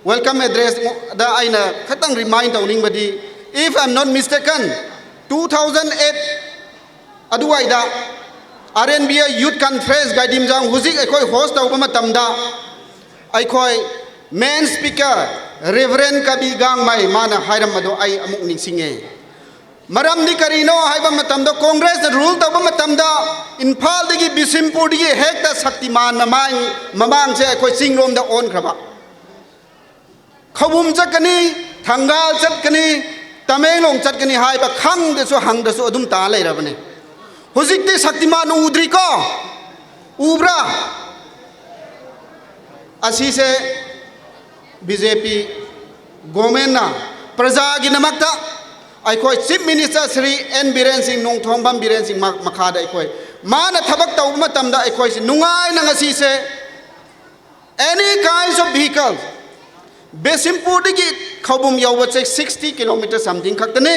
Welcome address da aina khatang remind tawning badi if I'm not mistaken 2008 aduai da RNBA Youth Conference gaidim jang huzik aikoi host tawba matamda aikoi main speaker Reverend Kabi Gang mai mana hairam mado ai amuk ningsinge maram ni karino haiba matamda Congress rule tawba matamda Imphal dagi Bisimpur dagi hekta Shaktiman mamang se aikoi singrom da on kraba KHOUPUM chakani Thangal chakani Tamenglong chakani haiba khang desu hang desu adum ta leirabane hojikte Shaktiman udri ko ubra asi se BJP government na praja gi namakta aikoi Chief Minister Sri N Biren Singh Nongthombam Biren Singh makhada aikoi mana thabak taw matamda aikoi se nungai na ngasi se any kinds of vehicles Bisimpur dagi KHOUPUM yawa 60 km something khaktane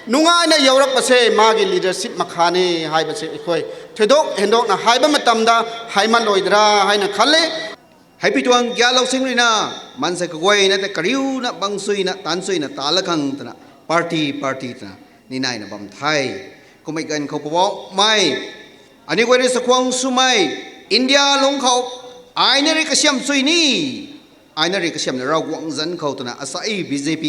nungai na yaurak pase magi leadership makhane haiba se aikoi thedok hendok na haiba matamda haiman loidra haina khale haipi tuang gyalo singrina manse kagoi na te kariu na bangsui na tansui na talakang tana party tana ninai na bam thai kumai gan khopawo mai ani goi sa khwang sumai India longkhau aina ri kasyam sui ni aina ri kasyam na raw wang zan khau tana asai BJP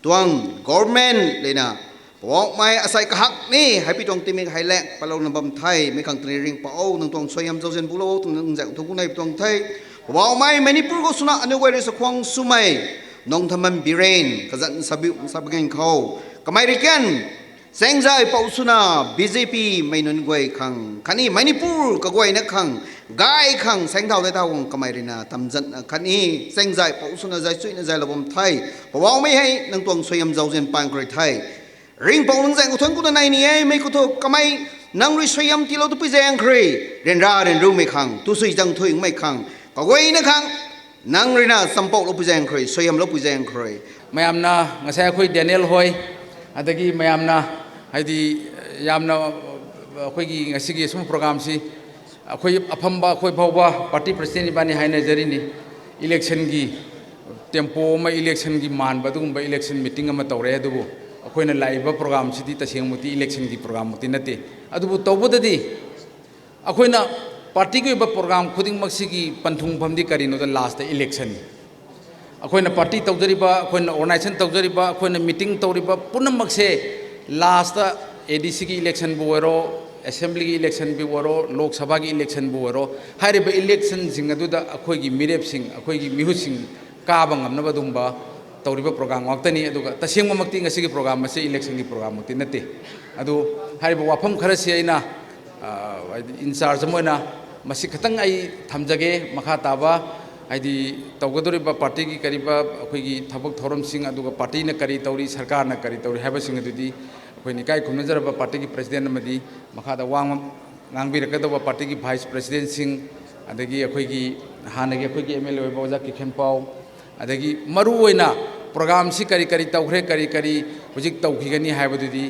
tuang government lena wong mai asai ka hak ni haipi tuang timing hailek palo na bam thai me khang tni ring pao nang tuang soyam josen bulo tung jang thu nai tuang thai wow mai Manipur ko suna anu goi sa khwang sumai nong thaman biren kazan sabang khau kamai rikan sengjai pau suna BJP mainun goi khang khani Manipur ka goi na khang gai khang sengthau dai thau kamai rina tamjan khani sengjai pau suna jai chui na jai lobom thai wow mai hai nang tuang soyam josen pang kroi thai ring pau nang jang uthon ku na nai ni ai mai ku tho kamai nang ri soyam tilo tu pi jang khrei ren ra ren ru mai khang tu sui jang thui mai khang kagoi na khang nang rina sampok lo pujang khroi soyam lo pujang khroi mayamna ngasai khoi Daniel hoi adagi mayamna haidi yamna khoi gi ngasigi sum program si khoi afamba khoi bawba party president ibani haina jarini election gi tempo ma election gi man badum ba election meeting ama tawre adubu akhoina laiba program si di tasengmuti election gi program muti nate adubu tawbodadi akhoina party ko iba program khuding maksigi panthung phamdi karino the last election akhoina party tawjariba akhoina organization tawjariba akhoina meeting tawriba punam makse last ADC gi election buwaro assembly gi election buwaro lok sabha gi election buwaro hariba election singadu da akhoi gi mirep sing akhoi gi mihu sing ka bangam na badumba tawriba program waktani aduga tasengma makti ngasigi program mase election gi program muti nate adu hariba wafam khara se aina in charge moina masi khatang ai thamjage makha taba aidi tawgadoriba party gi kariba akhoi thabak thorom sing aduga party na kari tawri sarkar na kari tawri haba sing adudi akhoi ni kai khumnajaraba party gi president amadi makha da wang ngangbi rakadaba party gi vice president sing adagi akhoi gi hanagi akhoi gi MLA oiba oja ki khenpau adagi maru oina program si kari kari tawkhre kari hujik tawkhigani habadudi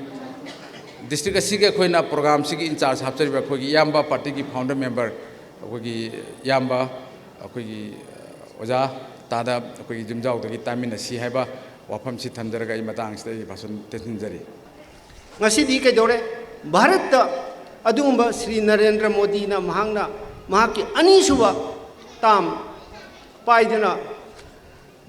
district asige khoina program sigi in charge hapchariba khogi yamba party gi founder member khogi yamba khogi oja tada khogi jimjau dagi tamina si haiba wafam si thamjaraga I matang sida I bhasan tenjari ngasi di kai dore Bharat ta adumba Sri Narendra Modi na mahangna mahaki ani suba tam paidana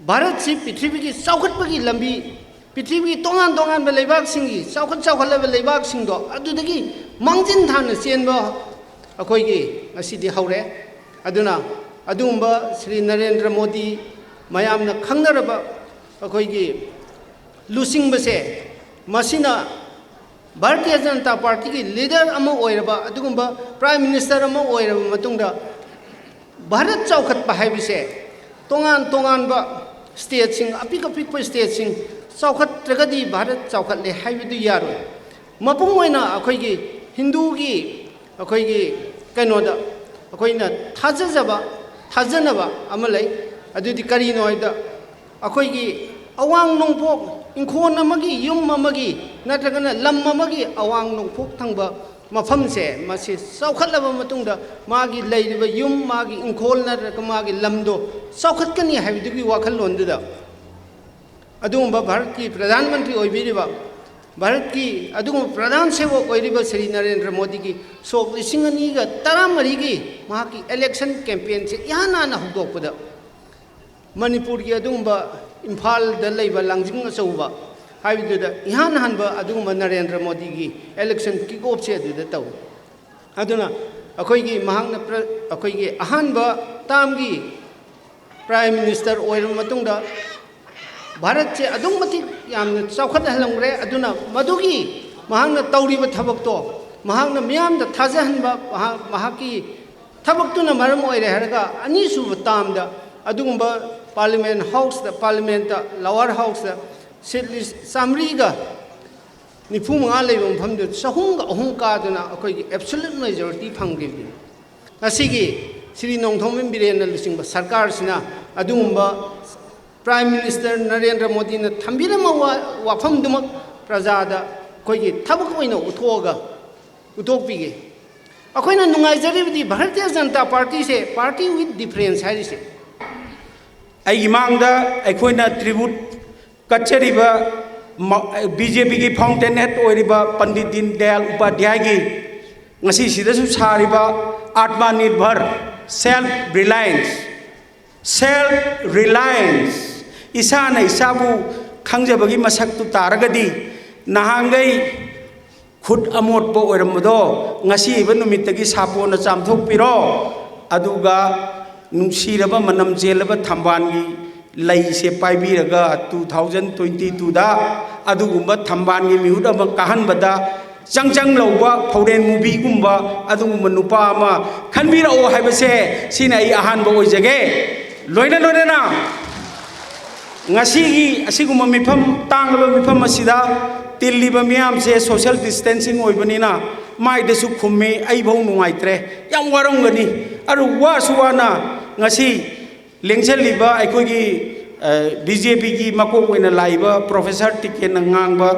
Bharat si prithvi gi saukhatpagi lambi Pithivi tongan belebak singi, saukhat leibak singdo, adudagi mangjin thana sienba ꯑꯩꯈꯣꯏꯒꯤ ꯉꯁꯤꯗꯤ ꯍꯧꯔꯦ ꯑꯗꯨꯅ ꯑꯗꯨꯒꯨꯝꯕ ꯁ꯭ꯔꯤ ꯅꯔꯦꯟꯗ꯭ꯔ ꯃꯣꯗꯤ ꯃꯌꯥꯝꯅ ꯈꯪꯅꯔꯕ ꯑꯩꯈꯣꯏꯒꯤ ꯂꯨꯆꯤꯡꯕꯁꯦ ꯃꯁꯤꯅ ꯚꯥꯔꯇꯤꯌ ꯖꯅꯇꯥ ꯄꯥꯔꯇꯤꯒꯤ leader ꯑꯃ ꯑꯣꯏꯔꯕ ꯑꯗꯨꯒꯨꯝꯕ ꯄ꯭ꯔꯥꯏꯝ ꯃꯤꯅꯤꯁꯇꯔ ꯑꯃ ꯑꯣꯏꯔꯕ ꯃꯇꯨꯡꯗ ꯚꯥꯔꯠ ꯆꯥꯎꯈꯠꯄ ꯍꯥꯏꯕꯁꯦ ꯇꯣꯉꯥꯟ ꯇꯣꯉꯥꯟꯕ ꯁ꯭ꯇꯦꯠꯁꯤꯡ ꯑꯄꯤꯛ ꯑꯄꯤꯛꯄ ꯁ꯭ꯇꯦꯠꯁꯤꯡ ꯆꯥꯎꯈꯠꯇ꯭ꯔꯒꯗꯤ ꯚꯥꯔꯠ ꯆꯥꯎꯈꯠꯂꯦ ꯍꯥꯏꯕꯗꯨ ꯌꯥꯔꯣꯏ ꯃꯄꯨꯡ ꯑꯣꯏꯅ ꯑꯩꯈꯣꯏꯒꯤ ꯍꯤꯟꯗꯨꯒꯤ ꯑꯩꯈꯣꯏꯒꯤ ꯀꯩꯅꯣꯗ ꯑꯩꯈꯣꯏꯅ ꯊꯥꯖꯅꯕ ꯑꯃ ꯂꯩ ꯑꯗꯨꯗꯤ ꯀꯔꯤꯅꯣ ꯍꯥꯏꯕꯗ ꯑꯩꯈꯣꯏꯒꯤ ꯑꯋꯥꯡ ꯅꯣꯡꯄꯣꯛ ꯏꯪꯈꯣꯜ ꯑꯃꯒꯤ ꯌꯨꯝ ꯑꯃꯒꯤ ꯅꯠꯇ꯭ꯔꯒꯅ ꯂꯝ ꯑꯃꯒꯤ ꯑꯋꯥꯡ ꯅꯣꯡꯄꯣꯛ ꯊꯪꯕ ꯃꯐꯝꯁꯦ ꯃꯁꯤ ꯆꯥꯎꯈꯠꯂꯕ ꯃꯇꯨꯡꯗ ꯃꯥꯒꯤ ꯂꯩꯔꯤꯕ ꯌꯨꯝ ꯃꯥꯒꯤ ꯏꯪꯈꯣꯜ ꯅꯠꯇ꯭ꯔꯒ ꯃꯥꯒꯤ ꯂꯝꯗꯣ ꯆꯥꯎꯈꯠꯀꯅꯤ ꯍꯥꯏꯕꯗꯨꯒꯤ ꯋꯥꯈꯜꯂꯣꯟꯗꯨꯗ ꯑꯗꯨꯒꯨꯝꯕ ꯚꯥꯔꯠꯀꯤ ꯄ꯭ꯔꯙꯥꯟ ꯃꯟꯇ꯭ꯔꯤ ꯑꯣꯏꯕꯤꯔꯤꯕ ꯚꯥꯔꯠꯀꯤ ꯑꯗꯨꯒꯨꯝꯕ ꯄ꯭ꯔꯙꯥꯟ ꯁꯦꯕꯣꯛ ꯑꯣꯏꯔꯤꯕ ꯁ꯭ꯔꯤ ꯅꯔꯦꯟꯗ꯭ꯔ ꯃꯣꯗꯤꯒꯤ ꯁꯣꯛ 2014ꯒꯤ ꯃꯍꯥꯛꯀꯤ ꯏꯂꯦꯛꯁꯟ ꯀꯦꯝꯄꯦꯟꯁꯦ ꯏꯍꯥꯟ ꯍꯥꯟꯅ ꯍꯧꯗꯣꯛꯄꯗ ꯃꯅꯤꯄꯨꯔꯒꯤ ꯑꯗꯨꯒꯨꯝꯕ ꯏꯝꯐꯥꯜꯗ ꯂꯩꯕ ꯂꯥꯡꯖꯤꯡ ꯑꯆꯧꯕ ꯍꯥꯏꯕꯗꯨꯗ इहान हनबा अदुगुम्बा नरेंद्र मोदी की इलेक्शन किक ऑफ से अदुदा तौ अदुना अखोइगी महांगना अखोइगी अहानबा तामगी प्राइम मिनिस्टर ओइर मतुंगदा भारत से अदुमति यामना चौखत हलंगरे अदुना मदुगी महांगना तौरीबा थबकतो महांगना मियामदा थाजहनबा महाकी थबकतुना मरम ओइरे हरगा अनिसुब तामदा अदुगुम्बा पार्लियामेंट हाउस दा पार्लियामेंट लोअर हाउस दा सिटलिस सामरीगा निफु मंगा लेबम फमदु सहुंग अहुं कादुना अखोइगी एब्सोल्यूट मेजॉरिटी फंगिबि असिगी श्री नोंथोंमिन बिरेन लुसिंगबा सरकार सिना अदुगुम्बा प्राइम मिनिस्टर नरेंद्र मोदी ने थंबिरम वाफमदुमक प्रजादा अखोइगी थबक ओइना उथोगा उथोकपिगे अखोइना नुंगाइजरिबदि भारतीय जनता पार्टी से पार्टी विथ डिफरेंस हाइरिसे आई मांगदा अखोइना ट्रिब्यूट कचरीबा बीजेपी की फाउंटेन हेड ओइरिबा पंडित दीनदयाल उपाध्याय की ngasi sidasु सारिबा आत्मनिर्भर सेल्फ रिलायंस इसाना इसाबु खंगजबगी मसक्तु तारगदी नहांगई खुद अमोटबो ओइरमदो ngasi इबा नुमितगी सापोना चामथोकपिरो अदुगा नुंसीरबा मनम जेलबा थंबानगी लई से पाइबीरगा 2022 दा अदुगुम्बा थंबानगी मिहुद अमा काहनबदा चंगचंग लौबा फौरेन मूवी गुम्बा अदुगुम्बा नुपा अमा खनबीरओ हाइबसे सिना आई अहानबा ओइजगे लोइना लोइना ngasiगी asiguma mifam tangba mifam asida tilliba miyam se social distancing oibanina mai desu khumme ai bau nungaitre yam warongani aru wasuwana ngasi lengchaliba aikogi BJP की मकोक ओइना लाइबा प्रोफेसर टिके नंगांगबा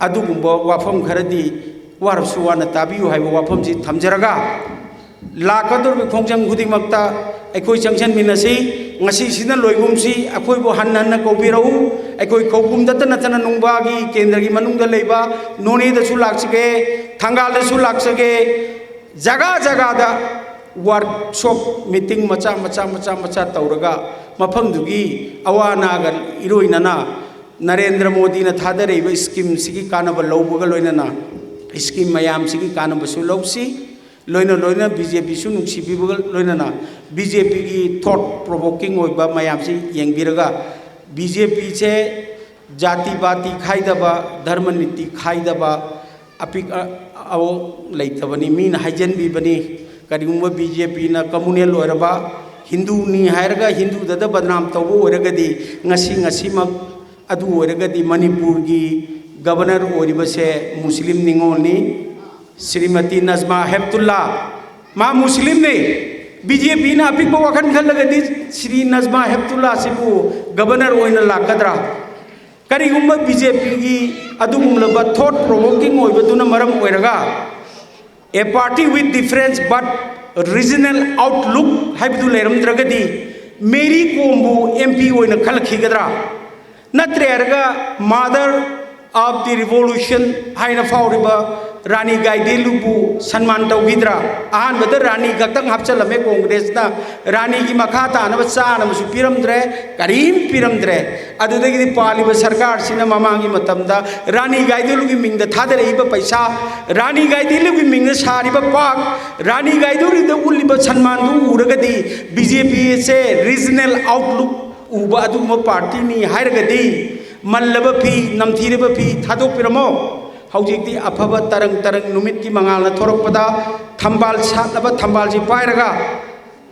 अदुगुम्बा वाफम खरदी वारसुवाना ताबियु हाइबा वाफम जी थमजरगा लाकदुर खोंजंग खुदिमक्ता अखोइ चंगसन मिनसी ngasi sina loigumsi akhoi bo hanna kobirau akhoi khopum data natana nungba gi kendra gi manungda leiba noni da su laksige thangal da su laksige jaga jaga da workshop meeting macha tauraga mafam dugi awana ga iroinana narendra modi na thadare scheme sigi kanaba lawbuga loinana scheme mayam sigi kanaba su lawsi loina BJP su nungsi bibuga loinana BJP की thought provoking होइबा मयाम से यंगबिरगा BJP से जाति बाति खाइदबा धर्म नीति खाइदबा अपिक आओ लेतबनी mean Huygens बिबनी करिगुम्बा BJP ना communal ओरबा Hindu नी हायरगा हिंदू दद बदनाम तवो ओरगदी ngasi मक अदु ओरगदी मणिपुर की गवर्नर ओरिबसे मुस्लिम निंगोनी श्रीमती नजमा हेप्तुल्ला मा मुस्लिम ने बीजेपी ना अपिक वखन खलगदी श्री नजमा हेप्तुल्ला सिबु गवर्नर ओइना लाकद्रा करिगुम्बा बीजेपी की अदुगुम्लबा थॉट प्रोवोकिंग ओइबदुना मरम ओइरगा a party with difference but regional outlook हाइबदु लेरमद्रगदी मेरी कोम्बु एमपी ओइना खलखिगद्रा नत्रेरगा मदर ऑफ द रिवॉल्यूशन हाइना फाउरिबा Rani Gaidilubu Sanman Tawidra, and with the Rani Gatang Hapsalame Congress, Rani Gimakata, and Avasan, Supiram Dre, Karim Piram Dre, Adagi Pali Sarkar, Sinamamangi Matamda, Rani Gaidilu Ming the Tadar Iba Paisa, Rani Gaidilu Ming the Sariba Park, Rani Gaiduri the Uliba Sanmandu, Uragadi, BJP say regional outlook, Uba Aduma Party ni Hiragadi, Malaba P, Namtiriba P, Tado Piramo. Howjikti afaba tarang numit ki mangal na thorok pada thambal satnaba thambal ji pairaga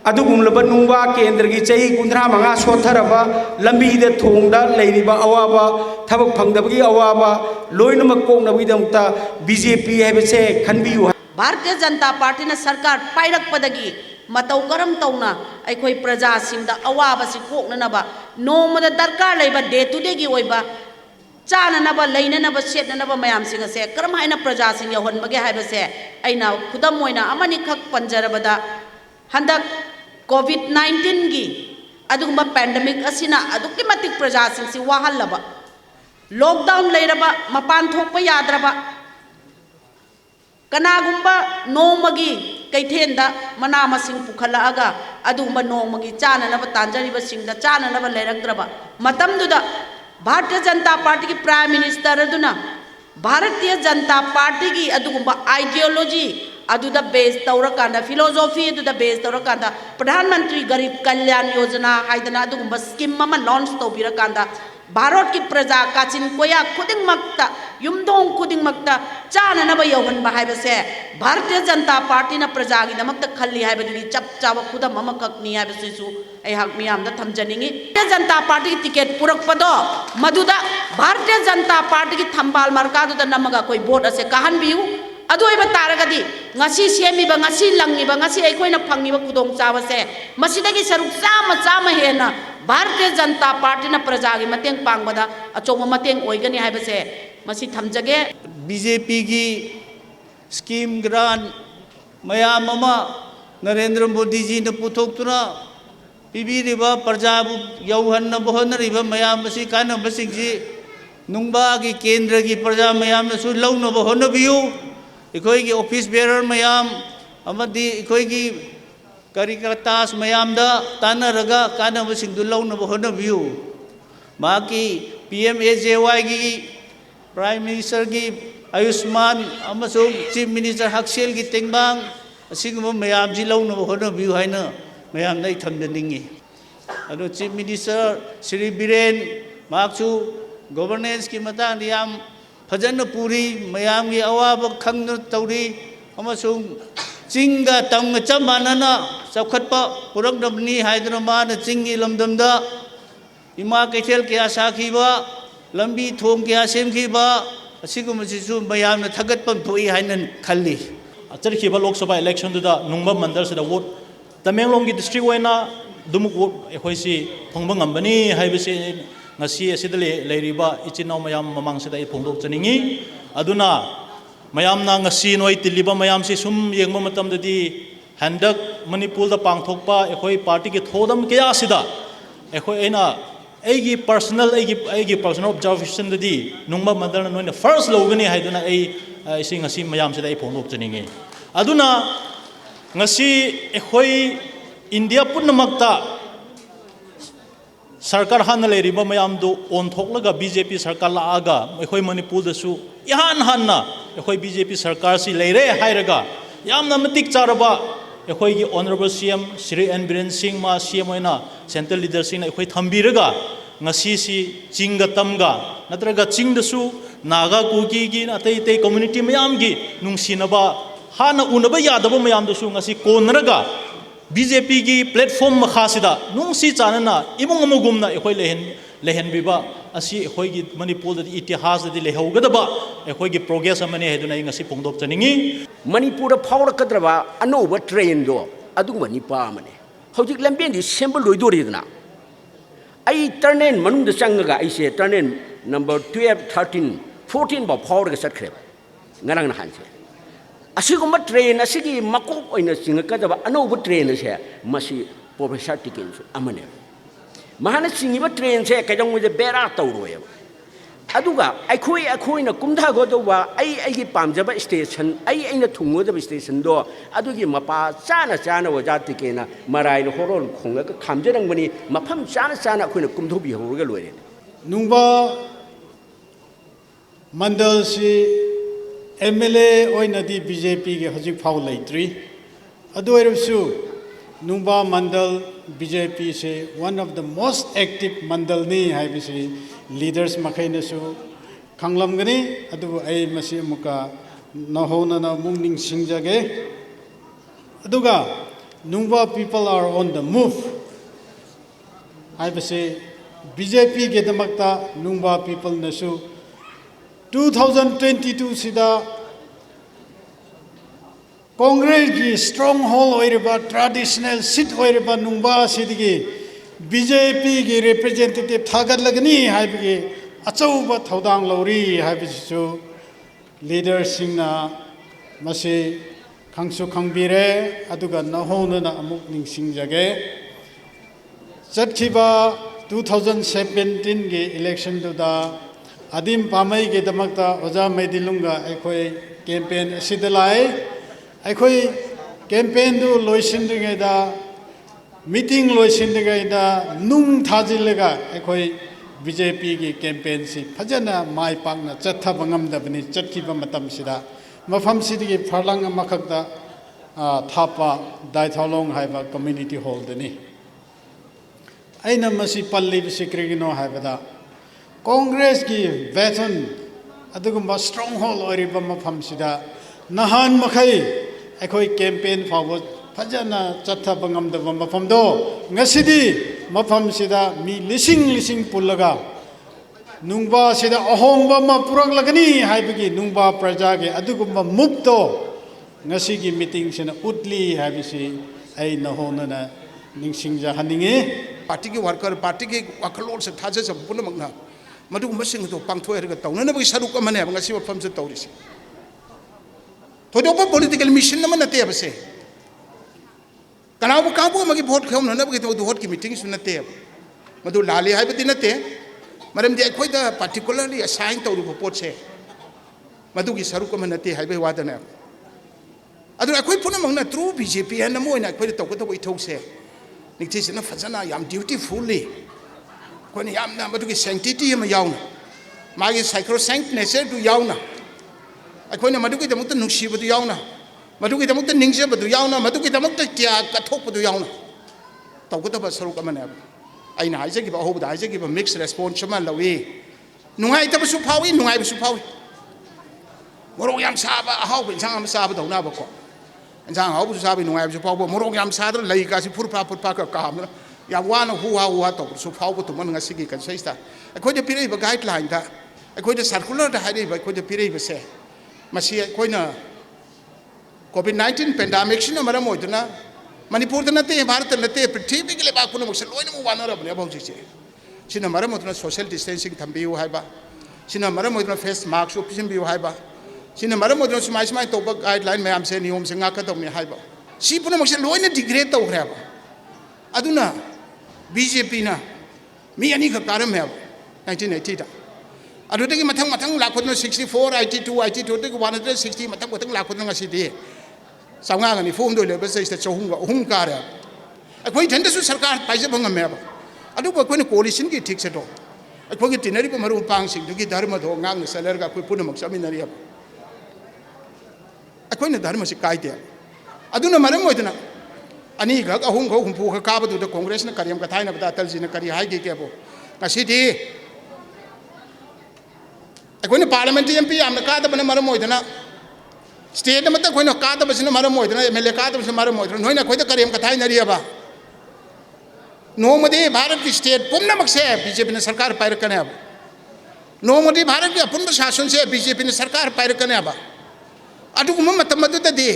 adugumlaba nungba kendra gi chei kundra manga sotharaba lambi de thongda leiriba awaba thabak phangdabagi awaba loinamak koknabi damta BJP haibese khanbiu Bharatiya Janata Party na sarkar pairak padagi matau karam tauna aikoi praja singda awaba si kokna naba nomada darkar leiba day to day gi oiba Chana naba laina naba set naba mayam singa se karam haina praja sing yahon bage haiba se aina khudam moina amani khak panjarabada handak COVID-19 gi adugumba pandemic asina adukki matik praja sing si wahallaba lockdown leiraba mapan thokpa yadraba kanagumba nomagi kaithenda mana masing pukhala aga adugumba nomagi chana naba tanjariba singda chana naba leiragdraba matamduda Bharatiya Janata Party ki Prime Minister aduna Bharatiya Janata Party ki adugumba ideology aduda base taurakanda philosophy aduda base taurakanda Pradhan Mantri Garib Kalyan Yojana haidana adugumba scheme ama launch taubirakanda Bharat ki praja kachin koya khuding makta yumdong khuding makta chana naba yohan bahai base Bharatiya Janata Party na praja gi damakta khalli hai baduri chap chawa khudam ama kakni hai basesu ai hak miyam da thamjaningi Bharatiya Janata Party ki ticket purak pado maduda Bharatiya Janata Party ki thambal marka du da namaga koi vote ase kahan biu adu ai bataragadi ngasi semi ba ngasi langi ba ngasi ai koi na phangi ba kudong chawa se masidagi saruk chama hena Bharatiya Janata Party na praja gi mateng pangbada achoma mateng oigani hai base masi thamjage BJP ki scheme grant mayam ama Narendra Modi ji na puthoktura pibiriba praja yauhanna bohonariba mayam masi kana masingji nungba gi kendra gi praja mayam na su launa bohonabiu ikoi gi office bearer mayam amadi ikoi gi Karikatas mayamda tanah raga kana masing dulaw na bohona view maki PMAJY gi Prime Minister gi Ayushman amasung Chief Minister Haksel gi tengbang asigum mayam jilaw na bohona view haina mayam na ithamdaningi ado Chief Minister Sri Biren maksu governance ki matang yam phajana puri mayam gi awaba khangna tawri amasung Chinga tamga chamanana sakhatpa purakdamni Hyderabad chingi lamdamda ima kethel kya sakhiba lambi thong kya semkhiba asigumasisu mayamna thagatpam thoi hainan khalli acharikiba lok sabha election da nungba mandal sida vote tamenglong gi district oina dumuk vote ehoisi phongba ngambani haibase ngasi asida leiriba ichinau mayam mamang sida I phongdok chaningi aduna mayamna ngasi noi tiliba mayam si sum yengma matam dadi handak Manipur da pangthokpa ekhoi party ki thodam kya sida ekhoi ena egi personal observation dadi nungba mandal noina first logani haiduna isi ngasi mayam sida phonok chaningi aduna ngasi ekhoi India punnamakta sarkar han leiriba mayam do on thoklaga BJP sarkar laaga ekhoi Manipur da su ihan hanna ekhoi BJP sarkar si leire hairaga yamna matik charaba ekhoi gi honorable CM Sri N Biren Singh ma CM oina central leader sing na ekhoi thambiraga ngasi si chinga tamga natraga chingda su naga kuki gi atai community mayam gi nungsinaba hana unaba yadaba mayam do su ngasi konraga BJP gi platform makhasida nungsi chanana imung amugumna ekhoi lehen biba asi ekhoi gi Manipur da itihas da lehaugadaba ekhoi gi progress amane heduna ngasi pongdok chaningi Manipur phaurakadaba anoba train do adugma nipa amane hojik lamben di symbol loidoridna ai turnen manung da changaga ai se turnen number 12 13 14 ba phaurak satkre ngarang na hanse asiguma train asigi makop oina singakadaba anoba train se masi professor tikin amane mahana singiba train se kajang with bera tawroya अदुगा अखोई कुमधा गोदवा आई पामजब station आई थुंगोदब station दो अदुगी मपा चाना चाना वजा टिकेना marine होरोन खोंग खामजरंगबनी मफम चाना चाना अखोइना कुमधोबी होरगा लोरे नुंबा मंडल से MLA ओइनदी BJP के हजिक फाउ लैत्री अदुरसु नुंबा मंडल BJP से one of the most active मंडल नि हाइबिसि leaders मखैनसु खंगलमगनी अदु आई मसी मुका नहोना मुंगनिंग सिंजगे अदुगा नुंबा people are on the move हाइबिसि BJP के दमकता नुंबा people नसु 2022 सिदा कांग्रेस की स्ट्रॉन्ग होल्ड ट्रेडिशनल सीट नुंबा BJP की रिप्रेजेंटेटिव थागतलगनी है अचौब थौदांग लौरी है लीडर सिंगना मसे खंगसु खंगबिरे अदुगा नहोनना अमुक निंगसिंगजगे चटखिबा 2017 के इलेक्शन दुदा आदिम पामई के दमकता ओजा मैदिलुंगा अखोई कैंपेन सिदलाई अखोई कैंपेन दु लोइसिंदगेदा मीटिंग लोइसिंदगेदा नुंग थाजिलगा अखोई BJP की कैंपेन से फजना माई पाकना चत्था बंगमदबनी चटखिबा मतम सिदा मफम सिदगी फरलंग मखकदा थापा दाइथालोंग हाइबा कम्युनिटी हॉल दनी आइना मसी पल्ली सिक्रिगिनो हाइबदा कांग्रेस की वेतन अदुगुम्बा स्ट्रॉन्ग होल्ड मफम सिदा नहान मखै अखोई कैंपेन फावो फजना चत्था बंगमदब मफम दो ngasiदी मफम सिदा मी लिसिंग पुल्लगा नुंबा सिदा अहोंबा मा पुरगलगनी हाइबगी नुंबा प्रजा के अदुगुम्बा मुक्तो ngasi की मीटिंग सिना उतली हाइबिसि आई नहोनना निंगसिंगजा हनिंगे पार्टी के वर्कर पार्टी के वखलोल से थाजे सब पुनमंगना मधुगुम्बसिंग तो पांगथोयरगा तौननबगी सरुक अमने ngasi मफम से तौरिसि थोदोपा पॉलिटिकल मिशन नम नते बसे कनाबु काबु मगी वोट खौननबगी तो वोट की मीटिंग सु नते मधु लाले हाइबति नते मरमदि अखोइदा पार्टिकुलरली असाइन तौरुब पोट से मधुगी सरुक अम नते हाइबे वादना अदु अखोइ पुनमंगना ट्रू BJP हन मोइना अखोइ तौगदब इथौसे निथिसना फजना याम ड्यूटीफुली कोने यामना मधुगी सैंक्टिटी हम याउना मागी साइक्रोसैंक्ट नेचर दु याउना अखोइना मधुगी दमुत नुसिबदु याउना मधुगी दमुत निंगजबदु याउना मधुगी दमुत क्या कथोकबदु याउना तौगदब सरुक अमने आइना हाइजगिबा होबदा हाइजगिबा मिक्स रेस्पॉन्स मा लवी नुंगाइतबसु फावी नुंगाइबसु फावी मोरोग याम साबा अहाव इंसांग am साबा दौना बको इंसांग हाव साबा नुंगाइबसु फावबो मोरोग याम सादर लई कासि फुरफा का काम याम वाना हुआ तौबसु फावबो तुमन ngasi कंसेस्ता अखोइदे पिरेबा गाइडलाइन दा अखोइदे सर्कुलर दा हाइरेबा अखोइदे पिरेबसे मसी अखोइना COVID-19 पेंडेमिक सिना मरम ओइदना मणिपुर नते भारत नते पृथ्वी के लेबा पुन मक्स लोइन मु वानरबने अबौजिसे सिना मरम ओइदना सोशल डिस्टेंसिंग थंबियु हाइबा सिना मरम ओइदना फेस मास्क पिसिनबियु हाइबा सिना मरम ओइदना सुमाइ सुमाइ तौबा गाइडलाइन मयाम से नियम से ngakadawni हाइबा सि पुन मक्स लोइन डिग्रेड तौखरेबा अदुना BJP ना मी अनि ख कारम है 1980 दा अदुदगी मथंग लाखोदना 64 82 82 दगी 160 मथंग लाखोदना ngasi di Savanga Ghani foam दो लेबे से चौहुंगा हुम कार अखोइ झंडसु सरकार पाइजे भंगमेबा अदुबो कोइन कोलिशन की ठीक से तो अखोइ तिनरी ब मरु पांग सिंग दुगी धर्म दो ngang सलर का कोइ पुनमक समिनरी अखोइ न धर्म से काइते अदुना मरम ओइदना अनि घक अहुम घौ हुमफु ख काबदु द कांग्रेस न करियम कथाइ न बता अटल जी न करि हाइ गेबो ngasi अखोइ पार्लियामेंट MP याम न कादबन मरम ओइदना स्टेट मत कोई कादब मरम MLA कादब मरम नोना अखोद करेम कथाइनरीबा नोमदी भारत की स्टेट पुनमक से BJP ने सरकार पाइरकने नोमदी भारत की अपुन शासन से BJP ने सरकार पाइरकने अदुदी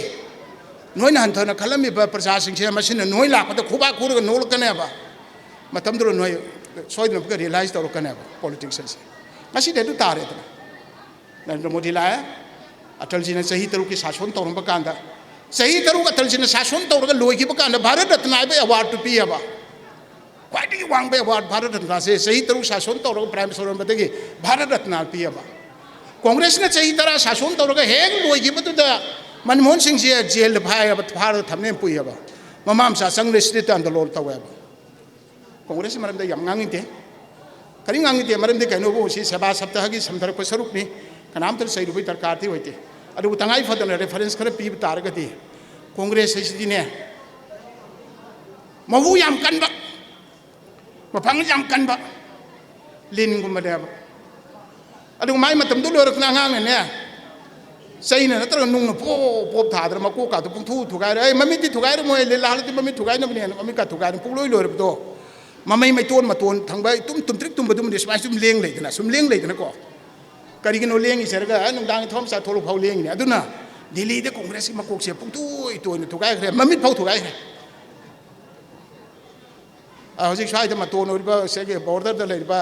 नोना हंथन खलमीब प्रजा से नोई लापद खुबा खूर नोलकने नोई सोदन रियलाइज तौरकने पॉलिटिक्स से तारे नरेंद्र मोदी लाए अटल जी ने सही तरुक की शासन तौरब कांदा सही तरुक अटल जी ने शासन तौर लोग कांदा भारत रत्न अवार्ड पीब ख्वाइदगी वांगबे अवार्ड भारत रत्न से सही तरु शासन तौर प्राइम मिनिस्टर बदगी भारत रत्न पियबा कांग्रेस ने सही तरह शासन तौर हेग लोइगिबदुदा मनमोहन सिंह से जेल भाईब भारत थमने पुयबा ममाम सा संग्रेस स्टेट आंदोलन तवेबा कांग्रेस मरमदे यम ngangi करी ngangi मरमदे कनो बो सी सभा सप्ताह की समथरप सरुपनी कनाम तर सही रुपई दरकार थी होते अदु तंगाई फदन रेफरेंस खर पीब तारगदी कांग्रेस सिदिने मवु याम कनबा मफंग याम कनबा लिनगुमदेब अदु माई मतम दु लोरकना ngang ने सही ने नतर नुंग पो पो थादर मको का तो पुंथु थुगाय रे मम्मी ती थुगाय रे मोय ले लालती मम्मी थुगाय नबने मम्मी का थुगाय पुलोय लोरबदो मम्मी मैतोन मतोन थंबाय तुम ट्रिक तुम बदुम दिसमाय तुम लेंग लेदना सुम लेंग लेदना को करिगिनो लेंग इसरगा नुंदांग थोम सा थोलो फाव लेंग ने अदुना दिल्ली दे कांग्रेस की मकोक से पुंथु इतोन थुगाय रे मम्मी फाव थुगाय रे हजिक स्वाइद मतोन ओरिबा सेगे बॉर्डर द लेबा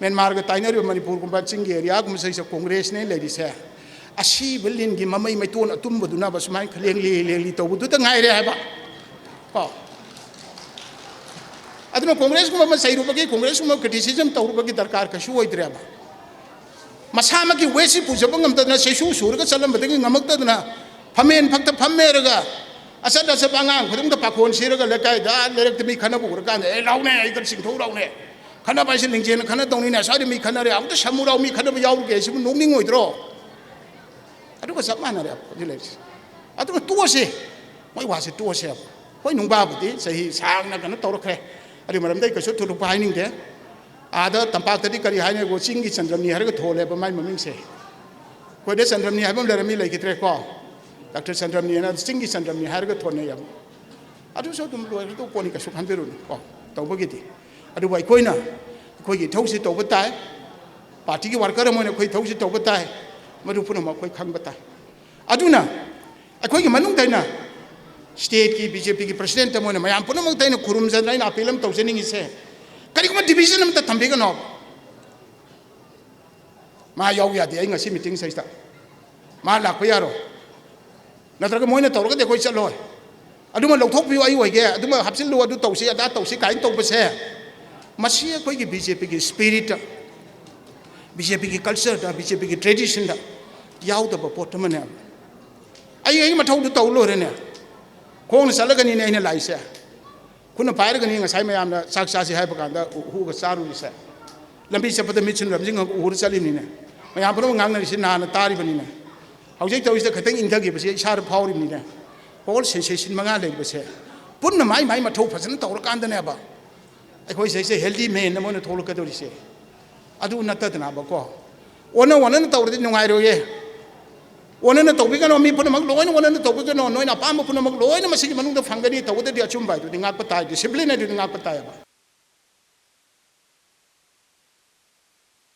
म्यांमार ग ताइनरि मणिपुर गुंबा चिंग एरिया गुम सही से कांग्रेस ने लेदिसे असी बिलिन की ममई मैतोन अतुम्बदुना बसुमाय लेंगली तौबुदुदा ngaire haba ko aduna Congress गुम सही रुपगी कांग्रेस गुम क्रिटिसिज्म तौरुबगी दरकार कशु ओइद्रेबा मसामा की वेसी पुजब ngमदना सेसु सुरगा चलमबदगी ngमक्तदना फमेन फक्त फमेरगा असद असब आंगांग खुदुंग पाखोन सिरगा लेकाय दा लेरक मी खना बुरगा ए लाउने आई कर सिंथौ लाउने खना बाइसे लिंजेन खना दौनी ना सादि मी खना रे आउत समुराव मी खना याउगे सिम नोंनिंग ओइद्रो अदुगा सब माना रे जिलेस अदुगा तोसे मोय वासे तोसे होय नुंबा बुदि सही सांगना कन तौरखरे अदि मरमदै कसु थुलु पाइनिंग दे आदा तंपाक्तदि करी हाइने गो चिंगी चंद्रमनी हरगा थोले बमाय ममिंग से कोइदे चंद्रमनी हाइबम लेरमी लेकित्रे को डॉक्टर चंद्रमनी ना चिंगी चंद्रमनी हरगा थोने यम अदु सो तुम लोय तो पोनी कसु खानबेरु को तौबगिदि अदु वाइ कोइना कोइगी थौसि तौब ताय पार्टी की वर्कर मोने कोइ थौसि तौब ताय मधु पुनम कोई खंगबता अदुना अखोई मनुंग दैना स्टेट की बीजेपी की प्रेसिडेंट मोने मयाम पुनम दैना खुरुम जन अपील तौजनिंग से करिगुम डिविजन अमता थंबेगनो मा याव यादे आई ngasi मीटिंग सैता मा लाखो यारो नत्रग मोइना तौरग दे कोई चलो अदुमा लौथोक बिउ आई होइगे अदुमा हपसिल लो अदु तौसी अदा तौसी काइन तौबसे मसी कोई की बीजेपी की स्पिरिट बीजेपी की कल्चर बीजेपी की ट्रेडिशन यादब पोट मने आई मथौद तौ लोरेने खोन चलगनी ने अने लाइसे खुन पाइरगनी ngसाइ मयाम चाक चासी हाइब कांदा हुग चारुसे लंबी चपद मिचिन रमजिंग उहुर चलिनी ने मयाम पुरो ngangnari sin na taribani ne हौजिक तौइसे खतंग इंथगी बसे इसार फावरिनी ने होल सेंसेशन मंगा लेबसे पुन्न माइ माइ मथौ फजन तौर कांदने बा अखोइ से हेल्दी मेन नमोन थोलकदोरिसे अदु नतदना बको ओना ओना तौरदि नुंगाइरोये ओना तौबिगनो मी पुनमक लोइन ओना तौबिगनो नोइन अपाम पुनमक लोइन मसिगी मनुंग फंगनी तौददि अचुम बाइदु दिंगाक पताइ डिसिप्लिन अदु दिंगाक पताइ